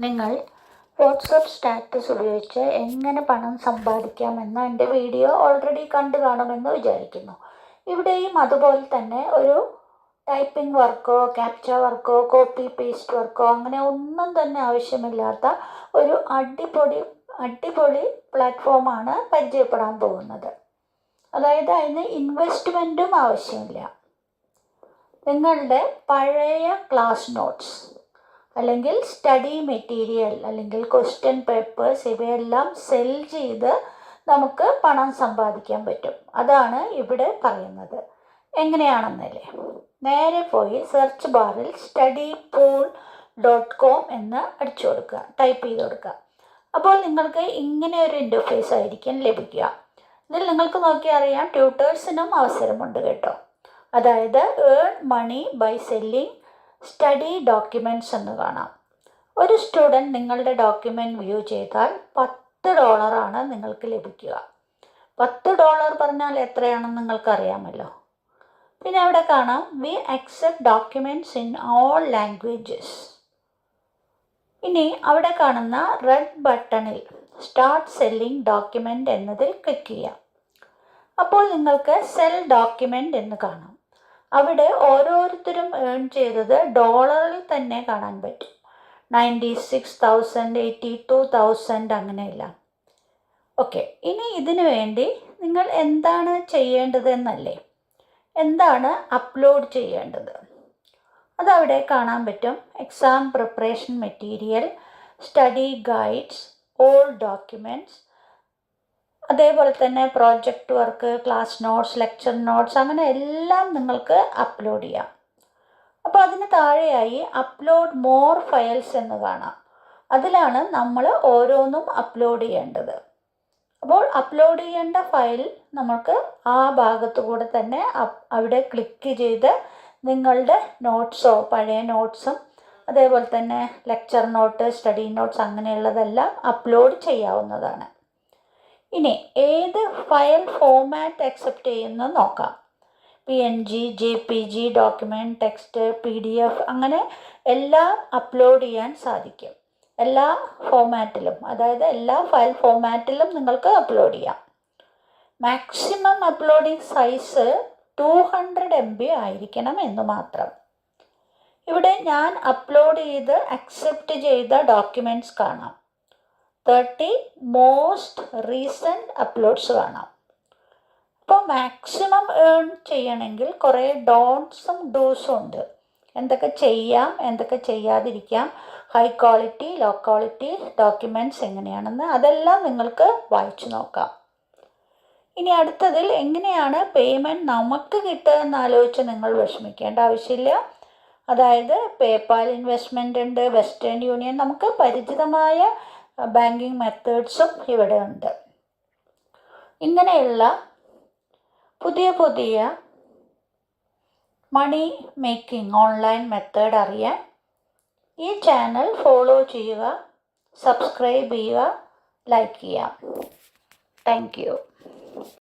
നിങ്ങൾ WhatsApp status ഉപയോഗിച്ച് എങ്ങനെ പണം സമ്പാദിക്കാമെന്ന എൻ്റെ വീഡിയോ ഓൾറെഡി കണ്ടു കാണുമെന്ന് വിചാരിക്കുന്നു. ഇവിടെയും അതുപോലെ തന്നെ ഒരു ടൈപ്പിംഗ് വർക്കോ ക്യാപ്ച വർക്കോ കോപ്പി പേസ്റ്റ് വർക്കോ അങ്ങനെ ഒന്നും തന്നെ ആവശ്യമില്ലാത്ത ഒരു അടിപൊളി പ്ലാറ്റ്ഫോമാണ് പരിചയപ്പെടാൻ പോകുന്നത്. അതായത് അതിന് ഇൻവെസ്റ്റ്മെൻറ്റും ആവശ്യമില്ല. നിങ്ങളുടെ പഴയ ക്ലാസ് നോട്ട്സ് അല്ലെങ്കിൽ സ്റ്റഡി മെറ്റീരിയൽ അല്ലെങ്കിൽ ക്വസ്റ്റ്യൻ പേപ്പേഴ്സ് ഇവയെല്ലാം സെൽ ചെയ്ത് നമുക്ക് പണം സമ്പാദിക്കാൻ പറ്റും. അതാണ് ഇവിടെ പറയുന്നത്. എങ്ങനെയാണെന്നല്ലേ, നേരെ പോയി സെർച്ച് ബാറിൽ studypool.com എന്ന് അടിച്ചു കൊടുക്കുക, ടൈപ്പ് ചെയ്ത് കൊടുക്കുക. അപ്പോൾ നിങ്ങൾക്ക് ഇങ്ങനെ ഒരു ഇൻ്റർഫേസ് ആയിരിക്കും ലഭിക്കുക. ഇതിൽ നിങ്ങൾക്ക് നോക്കിയാൽ അറിയാം, ട്യൂട്ടേഴ്സിനും അവസരമുണ്ട് കേട്ടോ. അതായത് earn money by selling study documents എന്ന് കാണാം. ഒരു സ്റ്റുഡൻറ്റ് നിങ്ങളുടെ ഡോക്യുമെൻറ്റ് വ്യൂ ചെയ്താൽ $10 നിങ്ങൾക്ക് ലഭിക്കുക. $10 പറഞ്ഞാൽ എത്രയാണെന്ന് നിങ്ങൾക്കറിയാമല്ലോ. പിന്നെ അവിടെ കാണാം V accept documents in all languages. ഇനി അവിടെ കാണുന്ന റെഡ് ബട്ടണിൽ സ്റ്റാർട്ട് സെല്ലിംഗ് ഡോക്യുമെൻ്റ് എന്നതിൽ ക്ലിക്ക് ചെയ്യാം. അപ്പോൾ നിങ്ങൾക്ക് സെൽ ഡോക്യുമെൻ്റ് എന്ന് കാണാം. അവിടെ ഓരോരുത്തരും ഏൺ ചെയ്തത് ഡോളറിൽ തന്നെ കാണാൻ പറ്റും. 96,000, 82,000 അങ്ങനെയല്ല. ഓക്കെ, ഇനി ഇതിനു വേണ്ടി നിങ്ങൾ എന്താണ് ചെയ്യേണ്ടതെന്നല്ലേ, എന്താണ് അപ്ലോഡ് ചെയ്യേണ്ടത് അതവിടെ കാണാൻ പറ്റും. Exam preparation material, study guides, all documents, അതേപോലെ തന്നെ project work, class notes, lecture notes, അങ്ങനെ എല്ലാം നിങ്ങൾക്ക് അപ്ലോഡ് ചെയ്യാം. അപ്പോൾ അതിന് താഴെയായി അപ്ലോഡ് മോർ ഫയൽസ് എന്ന് കാണാം. അതിലാണ് നമ്മൾ ഓരോന്നും അപ്ലോഡ് ചെയ്യേണ്ടത്. അപ്പോൾ അപ്ലോഡ് ചെയ്യേണ്ട ഫയൽ നമുക്ക് ആ ഭാഗത്തു കൂടെ തന്നെ അവിടെ ക്ലിക്ക് ചെയ്ത് നിങ്ങളുടെ നോട്ട്സോ പഴയ നോട്ട്സും അതേപോലെ തന്നെ ലെക്ചർ നോട്ട്, സ്റ്റഡി നോട്ട്സ് അങ്ങനെയുള്ളതെല്ലാം അപ്ലോഡ് ചെയ്യാവുന്നതാണ്. ഇനി ഏത് ഫയൽ ഫോമാറ്റ് അക്സെപ്റ്റ് ചെയ്യുന്നു നോക്കാം. PNG, JPG, document, text, PDF അങ്ങനെ എല്ലാം അപ്ലോഡ് ചെയ്യാൻ സാധിക്കും. എല്ലാ ഫോമാറ്റിലും, അതായത് എല്ലാ ഫയൽ ഫോമാറ്റിലും നിങ്ങൾക്ക് അപ്ലോഡ് ചെയ്യാം. മാക്സിമം അപ്ലോഡിംഗ് സൈസ് 200 MB ആയിരിക്കണം എന്ന് മാത്രം. ഇവിടെ ഞാൻ അപ്ലോഡ് ചെയ്ത് അക്സെപ്റ്റ് ചെയ്ത ഡോക്യുമെൻറ്റ്സ് കാണാം. 30 മോസ്റ്റ് റീസെൻറ്റ് അപ്ലോഡ്സ് കാണാം. അപ്പോൾ മാക്സിമം ഏൺ ചെയ്യണമെങ്കിൽ കുറേ ഡോൺസും ഡൂസും ഉണ്ട്. എന്തൊക്കെ ചെയ്യാം, എന്തൊക്കെ ചെയ്യാതിരിക്കാം, high quality, low quality documents എങ്ങനെയാണെന്ന് അതെല്ലാം നിങ്ങൾക്ക് വായിച്ചു നോക്കാം. ഇനി അടുത്തതിൽ എങ്ങനെയാണ് പേയ്മെൻറ്റ് നമുക്ക് കിട്ടുക എന്നാലോചിച്ച് നിങ്ങൾ വിഷമിക്കേണ്ട ആവശ്യമില്ല. അതായത് പേപാൽ ഇൻവെസ്റ്റ്മെൻ്റ് ഉണ്ട്, വെസ്റ്റേൺ യൂണിയൻ, നമുക്ക് പരിചിതമായ ബാങ്കിങ് മെത്തേഡ്സും ഇവിടെ ഉണ്ട്. ഇങ്ങനെയുള്ള പുതിയ മണി മേക്കിംഗ് ഓൺലൈൻ മെത്തേഡ് അറിയാൻ ഈ ചാനൽ ഫോളോ ചെയ്യുക, സബ്സ്ക്രൈബ് ചെയ്യുക, ലൈക്ക് ചെയ്യുക. Thank you.